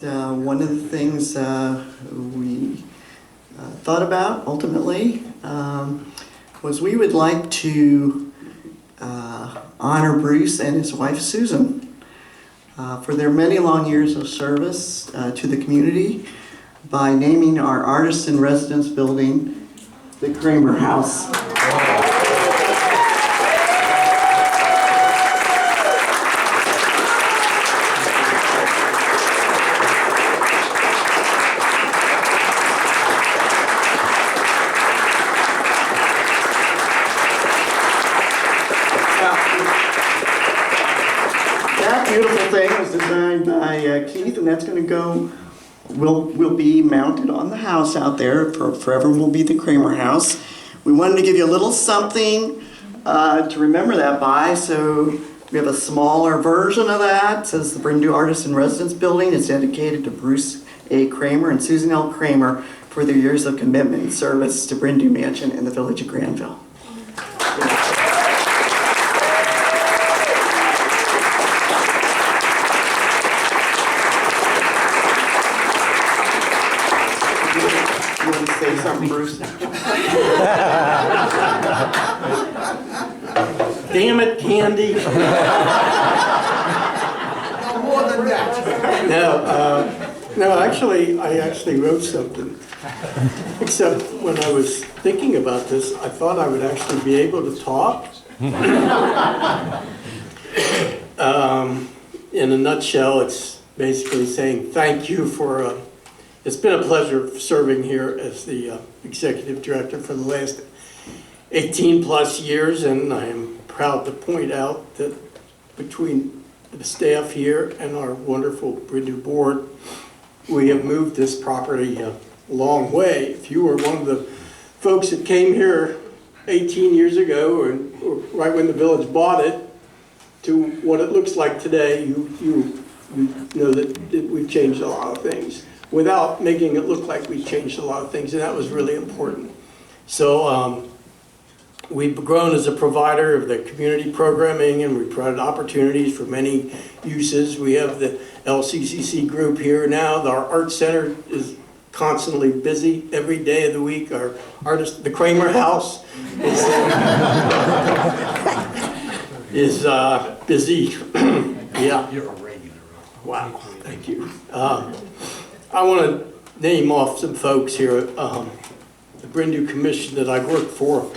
One of the things we thought about ultimately was we would like to honor Bruce and his wife Susan for their many long years of service to the community by naming our Artist in Residence building the Cramer House. That beautiful thing was designed by Keith, and that's going to go, will be mounted on the house out there. Forever will be the Cramer House. We wanted to give you a little something to remember that by, so we have a smaller version of that. It says the Bryn Artist in Residence building is dedicated to Bruce A. Cramer and Susan L. Cramer for their years of commitment and service to Bryn Mansion in the village of Granville. You want to say something, Bruce? Damn it, Candy. More than that. No, I actually wrote something. Except when I was thinking about this, I thought I would actually be able to talk. In a nutshell, it's basically saying thank you for, it's been a pleasure serving here as the executive director for the last 18 plus years, and I am proud to point out that between the staff here and our wonderful Bryn board, we have moved this property a long way. If you were one of the folks that came here 18 years ago, or right when the village bought it, to what it looks like today, you know that we've changed a lot of things without making it look like we've changed a lot of things, and that was really important. So we've grown as a provider of the community programming, and we provided opportunities for many uses. We have the LCCC group here now. Our art center is constantly busy every day of the week. Our artist, the Cramer House, is busy. Yeah. You're a regular. Wow, thank you. I want to name off some folks here. The Bryn Commission that I've worked for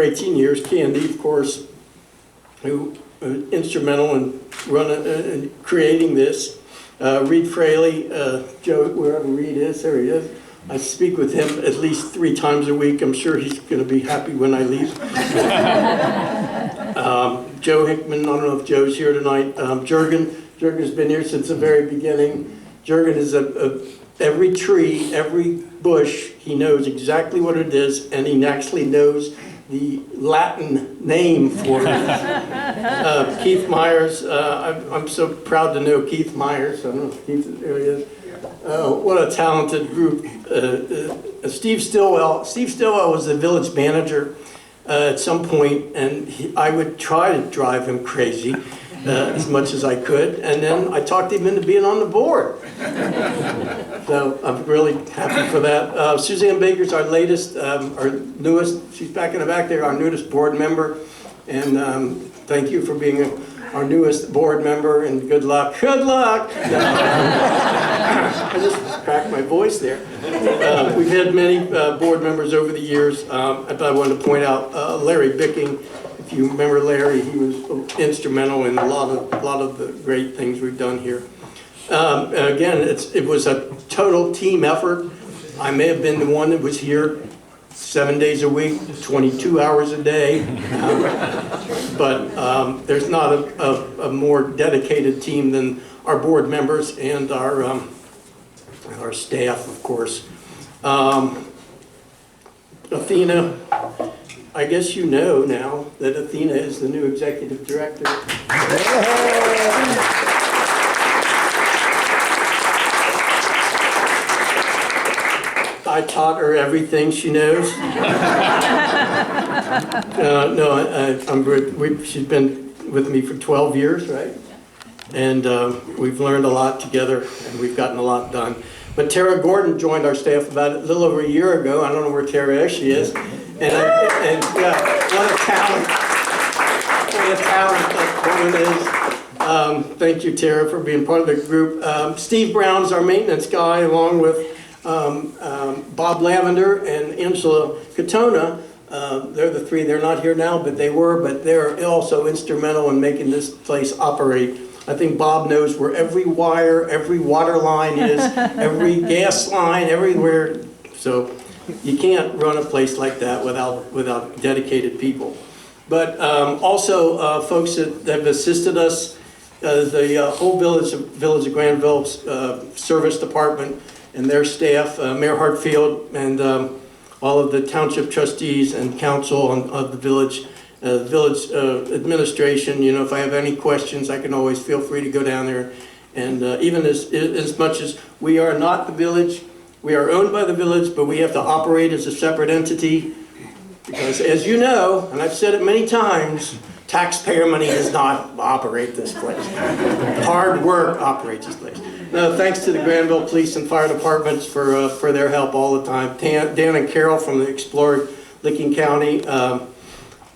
18 years. Candy, of course, who instrumental in creating this. Reed Fraley, Joe, wherever Reed is, there he is. I speak with him at least 3 times a week. I'm sure he's going to be happy when I leave. Joe Hickman, I don't know if Joe's here tonight. Jurgen's been here since the very beginning. Jurgen is every tree, every bush, he knows exactly what it is, and he actually knows the Latin name for it. Keith Myers, I'm so proud to know Keith Myers. I don't know if Keith, there he is. What a talented group. Steve Stillwell was the village manager at some point, and I would try to drive him crazy as much as I could, and then I talked him into being on the board. So I'm really happy for that. Suzanne Baker's our latest, our newest, she's back in the back there, our newest board member, and thank you for being our newest board member, and good luck. Good luck! I just cracked my voice there. We've had many board members over the years, but I wanted to point out Larry Bicking. If you remember Larry, he was instrumental in a lot of the great things we've done here. Again, it was a total team effort. I may have been the one that was here 7 days a week, 22 hours a day, but there's not a more dedicated team than our board members and our staff, of course. Athena, I guess you know now that Athena is the new executive director. I taught her everything she knows. She's been with me for 12 years, right? And we've learned a lot together, and we've gotten a lot done. But Tara Gordon joined our staff about a little over a year ago. I don't know where Tara actually is. And yeah, what a talent. What a talent that woman is. Thank you, Tara, for being part of the group. Steve Brown's our maintenance guy, along with Bob Lavender and Angela Katona. They're the three. They're not here now, but they were. But they're also instrumental in making this place operate. I think Bob knows where every wire, every water line is, every gas line, everywhere. So you can't run a place like that without dedicated people. But also folks that have assisted us, the whole Village of Granville's service department and their staff, Mayor Hartfield and all of the township trustees and council of the village administration. You know, if I have any questions, I can always feel free to go down there. And even as much as we are not the village, we are owned by the village, but we have to operate as a separate entity. Because as you know, and I've said it many times, taxpayer money does not operate this place. Hard work operates this place. No, thanks to the Granville Police and Fire Departments for their help all the time. Dan and Carol from the Explorer Licking County,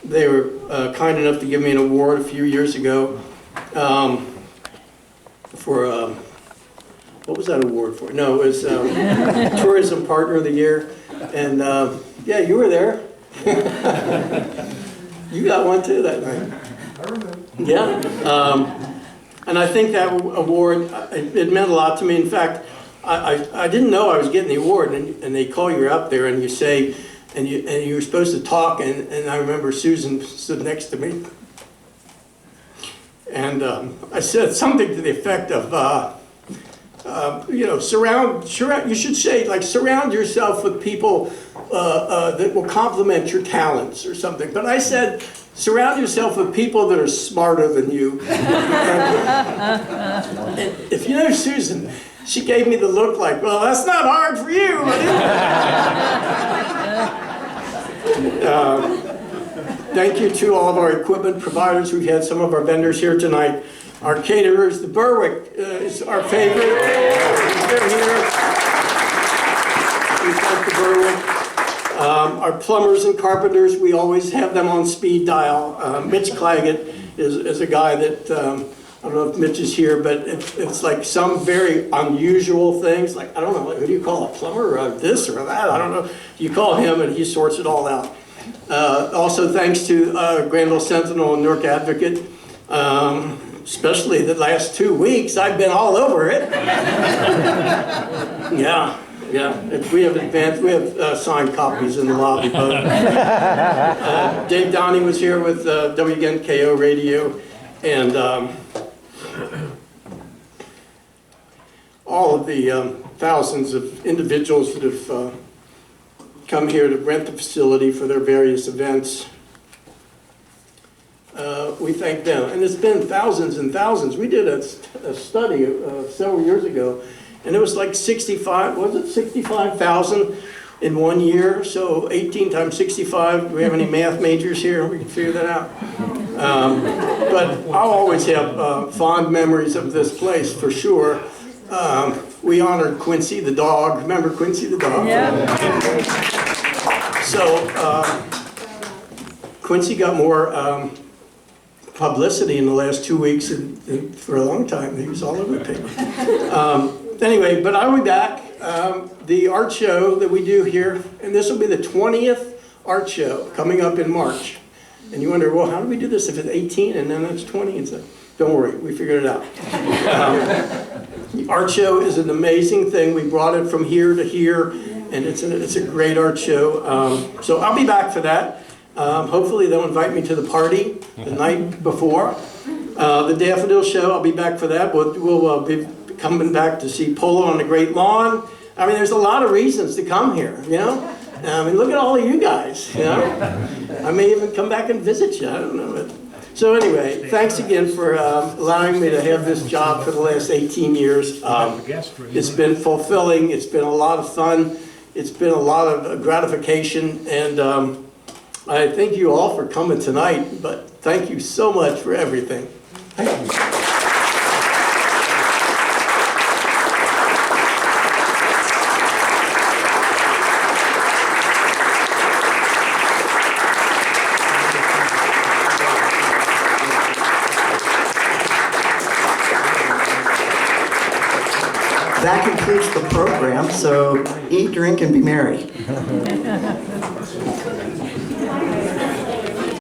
they were kind enough to give me an award a few years ago for, what was that award for? No, it was Tourism Partner of the Year. And yeah, you were there. You got one too that night. I remember. Yeah. And I think that award, it meant a lot to me. In fact, I didn't know I was getting the award, and they call you up there and you say, and you were supposed to talk, and I remember Susan stood next to me. And I said something to the effect of, you know, you should say, like, surround yourself with people that will complement your talents or something. But I said, surround yourself with people that are smarter than you. And if you know Susan, she gave me the look like, well, that's not hard for you. Thank you to all of our equipment providers. We've had some of our vendors here tonight. Our caterers, the Berwick is our favorite. They're here. We thank the Berwick. Our plumbers and carpenters, we always have them on speed dial. Mitch Claggett is a guy that, I don't know if Mitch is here, but it's like some very unusual things. Like, I don't know, who do you call a plumber, or this or that? I don't know. You call him and he sorts it all out. Also thanks to Granville Sentinel and Newark Advocate. Especially the last 2 weeks, I've been all over it. Yeah. If we have signed copies in the lobby. Dave Downey was here with WNKO Radio, and all of the thousands of individuals that have come here to rent the facility for their various events. We thank them. And it's been thousands and thousands. We did a study several years ago, and it was like 65,000 in 1 year. So 18 times 65, do we have any math majors here? We can figure that out. But I'll always have fond memories of this place, for sure. We honored Quincy the dog. Remember Quincy the dog? Yeah. So Quincy got more publicity in the last 2 weeks and for a long time. He was all over the paper. Anyway, but I'll be back. The art show that we do here, and this will be the 20th art show coming up in March. And you wonder, well, how do we do this if it's 18 and then it's 20? And so, don't worry, we figured it out. The art show is an amazing thing. We brought it from here to here, and it's a great art show. So I'll be back for that. Hopefully they'll invite me to the party the night before. The Daffodil Show, I'll be back for that. We'll be coming back to see Polo on the Great Lawn. I mean, there's a lot of reasons to come here, you know? I mean, look at all of you guys, you know? I may even come back and visit you, I don't know. So anyway, thanks again for allowing me to have this job for the last 18 years. It's been fulfilling, it's been a lot of fun, it's been a lot of gratification, and I thank you all for coming tonight, but thank you so much for everything. Thank you. that concludes the program, so eat, drink, and be merry.